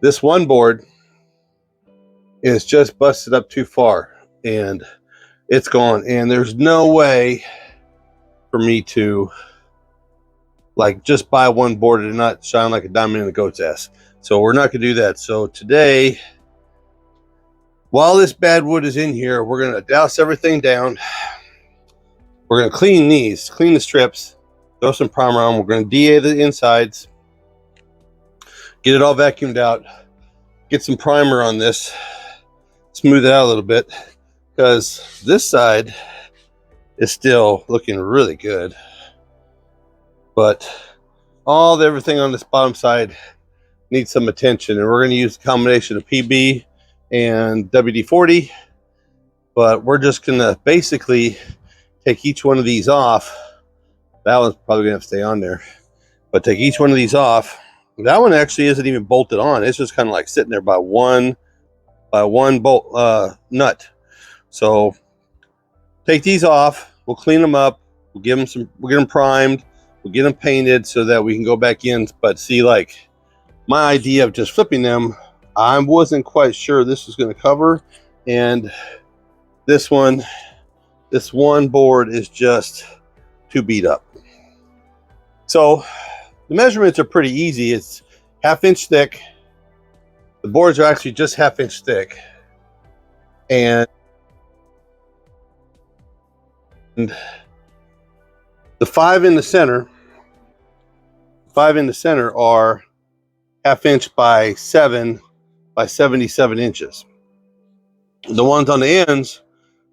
This one board is just busted up too far and it's gone, and there's no way for me to like just buy one board and not shine like a diamond in the goat's ass. So we're not gonna do that. So today, while this bad wood is in here, we're gonna douse everything down. We're gonna clean the strips, throw some primer on. We're gonna DA the insides, get it all vacuumed out, get some primer on this, smooth it out a little bit, because this side is still looking really good, but everything on this bottom side needs some attention, and we're going to use a combination of PB and WD-40, but we're just going to basically take each one of these off. That one's probably going to have to stay on there, but take each one of these off. That one actually isn't even bolted on. It's just kind of like sitting there by one bolt nut. So take these off. We'll clean them up. We'll get them primed. We'll get them painted so that we can go back in. But see, like my idea of just flipping them, I wasn't quite sure this was going to cover, and this one board is just too beat up. So the measurements are pretty easy. It's 1/2 inch thick. The boards are actually just 1/2 inch thick, and the five in the center are 1/2 inch by 7 by 77 inches. The ones on the ends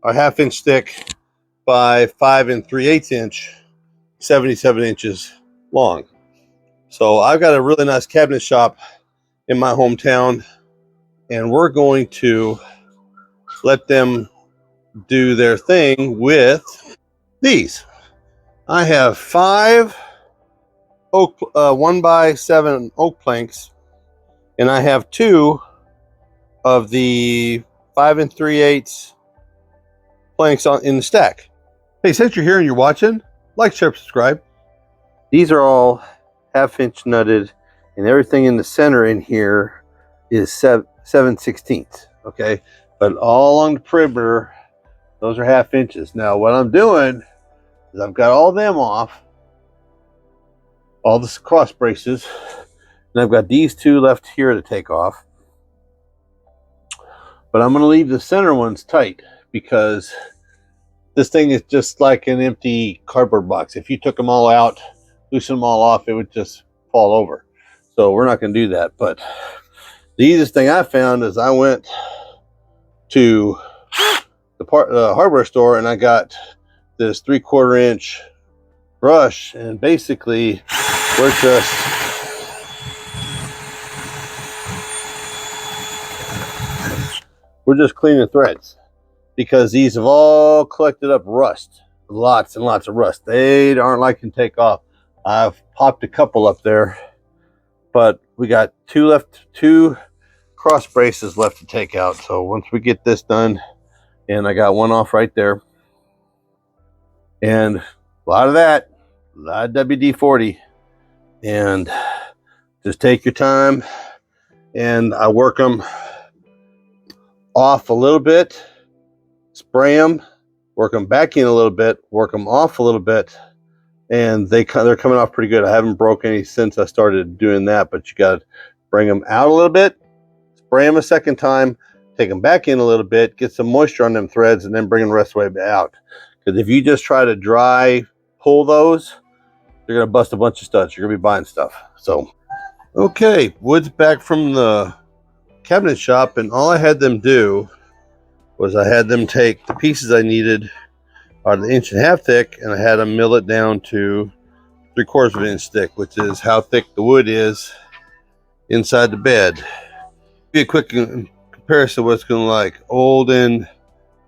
are 1/2 inch thick by 5 3/8 inch, 77 inches long. So I've got a really nice cabinet shop in my hometown, and we're going to let them do their thing with these. I have 5 oak 1x7 oak planks, and I have 2 of the 5 3/8 planks in the stack. Hey, since you're here and you're watching, like, share, subscribe. These are all 1/2 inch nutted, and everything in the center in here is 7/16. Okay, but all along the perimeter, those are 1/2 inches. Now what I'm doing is I've got all them off, all the cross braces, and I've got these 2 left here to take off. But I'm going to leave the center ones tight, because this thing is just like an empty cardboard box. If you took them all out, loosen them all off, it would just fall over. So we're not going to do that. But the easiest thing I found is I went to the hardware store, and I got this 3/4 inch brush, and basically we're just cleaning threads, because these have all collected up rust, lots and lots of rust. They aren't liking to take off. I've popped a couple up there, but we got 2 cross braces left to take out. So once we get this done, and I got one off right there, and a lot of WD-40, and just take your time, and I work them off a little bit, spray them, work them back in a little bit, work them off a little bit, and they're coming off pretty good. I haven't broke any since I started doing that, but you got to bring them out a little bit, spray them a second time, take them back in a little bit, get some moisture on them threads, and then bring them the rest of the way out. Because if you just try to dry pull those, you're going to bust a bunch of studs. You're going to be buying stuff. So, okay, wood's back from the cabinet shop, and all I had them do was I had them take the pieces I needed are the 1.5 inch thick, and I had them mill it down to 3/4 inch thick, which is how thick the wood is inside the bed. Be a quick comparison of what it's going to look like: old and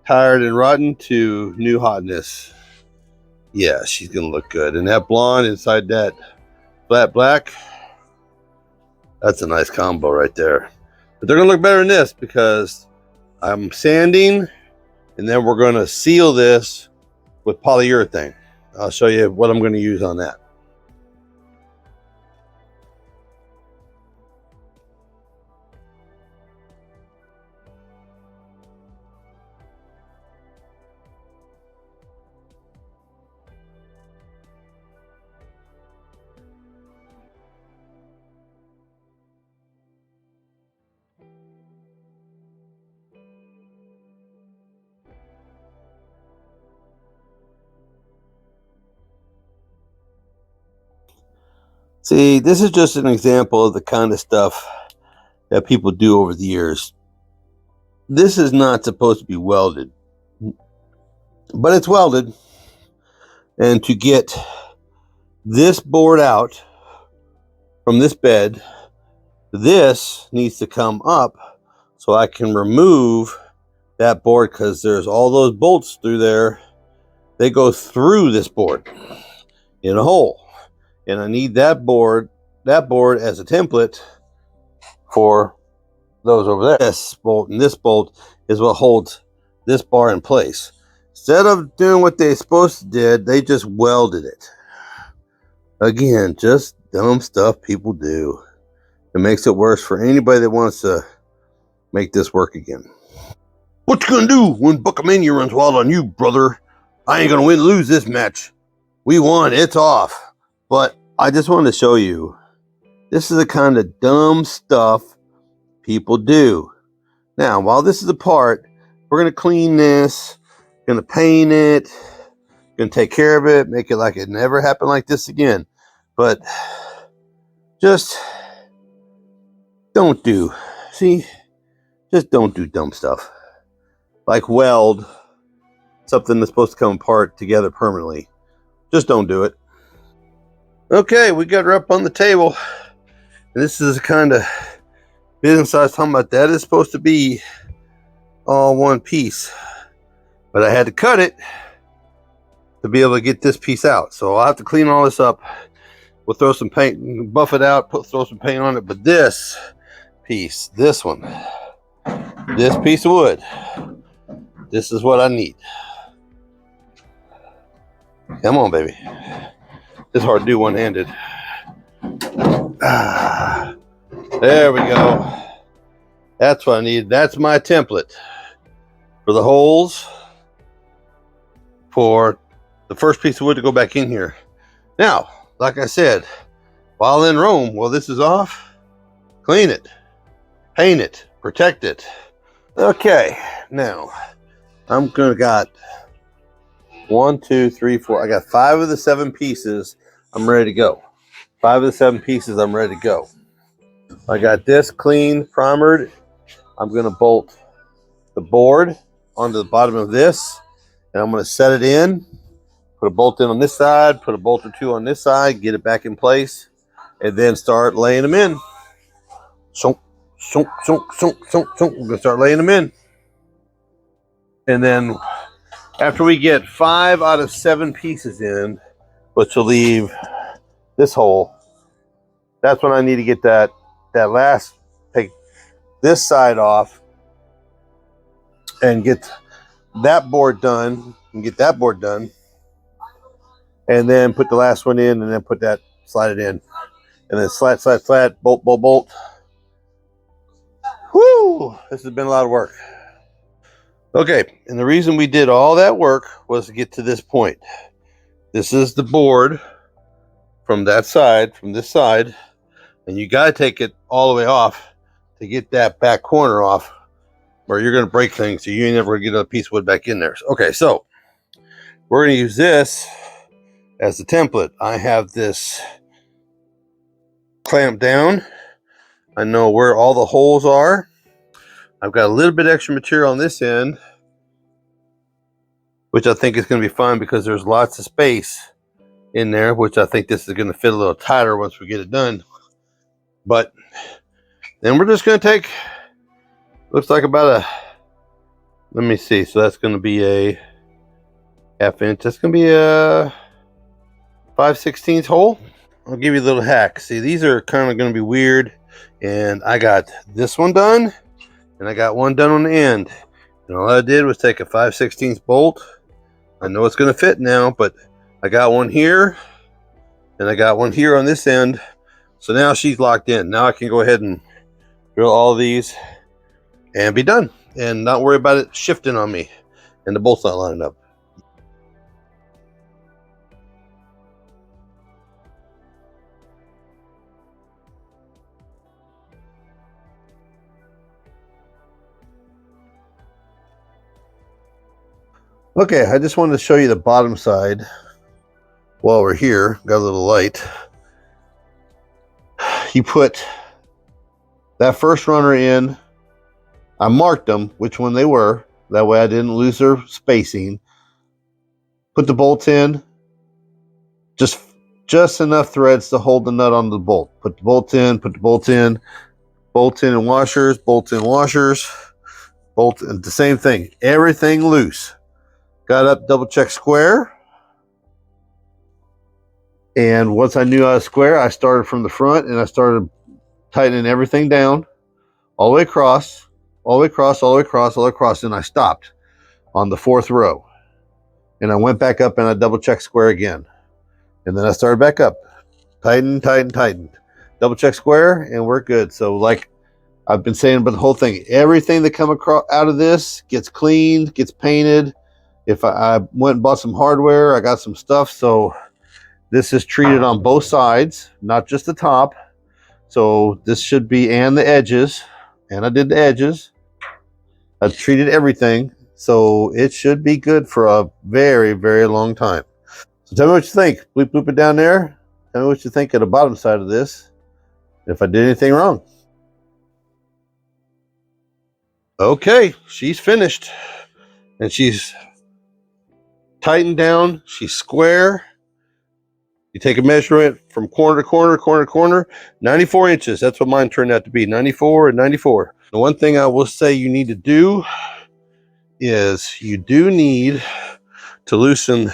tired and rotten to new hotness. Yeah, she's going to look good. And that blonde inside that flat black, that's a nice combo right there. But they're going to look better than this, because I'm sanding, and then we're going to seal this with polyurethane. I'll show you what I'm going to use on that. See, this is just an example of the kind of stuff that people do over the years. This is not supposed to be welded, but it's welded. And to get this board out from this bed, this needs to come up so I can remove that board, because there's all those bolts through there. They go through this board in a hole. And I need that board as a template for those over there. This bolt and this bolt is what holds this bar in place. Instead of doing what they supposed to did, they just welded it. Again, just dumb stuff people do. It makes it worse for anybody that wants to make this work again. What you gonna do when Buckamania runs wild on you, brother? I ain't gonna lose this match. We won, it's off. But I just wanted to show you, this is the kind of dumb stuff people do. Now, while this is apart, we're gonna clean this, gonna paint it, gonna take care of it, make it like it never happened like this again. But just don't do dumb stuff. Like weld something that's supposed to come apart together permanently. Just don't do it. Okay, we got her up on the table. And this is the kind of business I was talking about. That is supposed to be all one piece. But I had to cut it to be able to get this piece out. So I'll have to clean all this up. We'll throw some paint, buff it out, throw some paint on it. But this piece, this one, this piece of wood, this is what I need. Come on, baby. It's hard to do one-handed. There we go. That's what I need. That's my template for the holes for the first piece of wood to go back in here. Now, like I said, while in Rome, while this is off, clean it, paint it, protect it. Okay, now I'm gonna got 1, 2, 3, 4. I got 5 of the 7 pieces. I'm ready to go. 5 of the 7 pieces. I'm ready to go. I got this clean, primered. I'm gonna bolt the board onto the bottom of this, and I'm gonna set it in. Put a bolt in on this side. Put a bolt or 2 on this side. Get it back in place, and then start laying them in. We're gonna start laying them in, and then after we get 5 out of 7 pieces in, which will leave this hole, that's when I need to get that last, take this side off and get that board done, and then put the last one in, and then slide it in, and then slide, bolt. Whoo! This has been a lot of work. Okay, and the reason we did all that work was to get to this point. This is the board from that side, from this side, and you got to take it all the way off to get that back corner off, or you're going to break things, so you ain't never going to get a piece of wood back in there. Okay, so we're going to use this as the template. I have this clamped down. I know where all the holes are. I've got a little bit extra material on this end, which I think is going to be fine because there's lots of space in there, which I think this is going to fit a little tighter once we get it done. But then we're just going to take, looks like about a, let me see, so that's going to be a ½ inch. That's going to be a 5/16 hole. I'll give you a little hack. See, these are kind of going to be weird, and I got this one done, and I got one done on the end, and all I did was take a 5/16 bolt. I know it's going to fit now, but I got one here, and I got one here on this end, so now she's locked in. Now I can go ahead and drill all of these and be done, and not worry about it shifting on me and the bolts not lining up. Okay, I just wanted to show you the bottom side while we're here. Got a little light. he put that first runner in. I marked them, which one they were. That way I didn't lose their spacing. Put the bolts in. Just enough threads to hold the nut on the bolt. Put the bolts in, put the bolts in. Bolts in and washers, bolts in washers. Bolt, and the same thing. Everything loose. Got up, double check square. And once I knew I was square, I started from the front and I started tightening everything down. All the way across, all the way across, all the way across, all the way across. And I stopped on the 4th row. And I went back up and I double checked square again. And then I started back up. Tighten, tighten, tighten. Double check square and we're good. So like I've been saying about the whole thing, everything that come across out of this gets cleaned, gets painted. If I went and bought some hardware, I got some stuff. So this is treated on both sides, not just the top. So this should be, and the edges. And I did the edges. I treated everything. So it should be good for a very, very long time. So tell me what you think. Bleep, bloop it down there. Tell me what you think of the bottom side of this. If I did anything wrong. Okay, she's finished. And she's tightened down. She's square. You take a measurement from corner to corner, corner to corner. 94 inches. That's what mine turned out to be. 94 and 94. The one thing I will say you need to do is you do need to loosen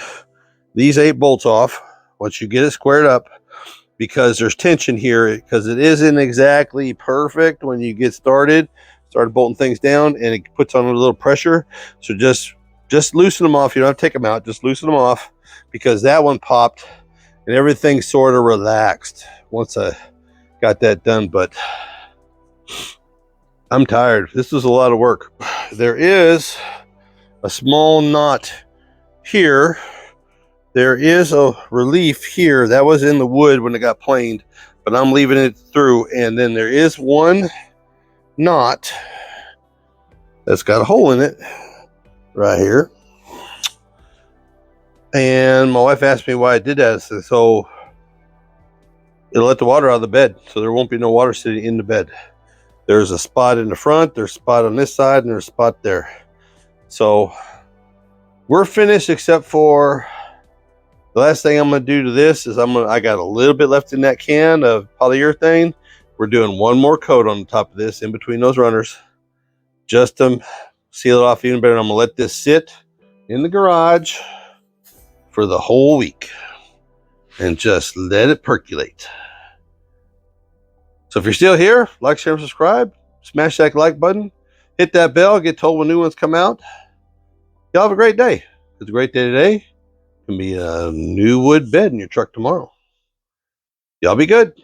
these 8 bolts off once you get it squared up, because there's tension here, because it isn't exactly perfect when you get started bolting things down, and it puts on a little pressure. So just loosen them off. You don't have to take them out, just loosen them off, because that one popped and everything sort of relaxed once I got that done. But I'm tired. This was a lot of work. There is a small knot here. There is a relief here that was in the wood when it got planed, but I'm leaving it through. And then there is one knot that's got a hole in it right here. And my wife asked me why I did that. So it'll let the water out of the bed, so there won't be no water sitting in the bed. There's a spot in the front, there's a spot on this side, and there's a spot there. So we're finished, except for the last thing I'm going to do to this is I got a little bit left in that can of polyurethane. We're doing one more coat on the top of this in between those runners, just to seal it off even better. I'm going to let this sit in the garage for the whole week and just let it percolate. So if you're still here, like, share, and subscribe. Smash that like button. Hit that bell. Get told when new ones come out. Y'all have a great day. It's a great day today. It can be a new wood bed in your truck tomorrow. Y'all be good.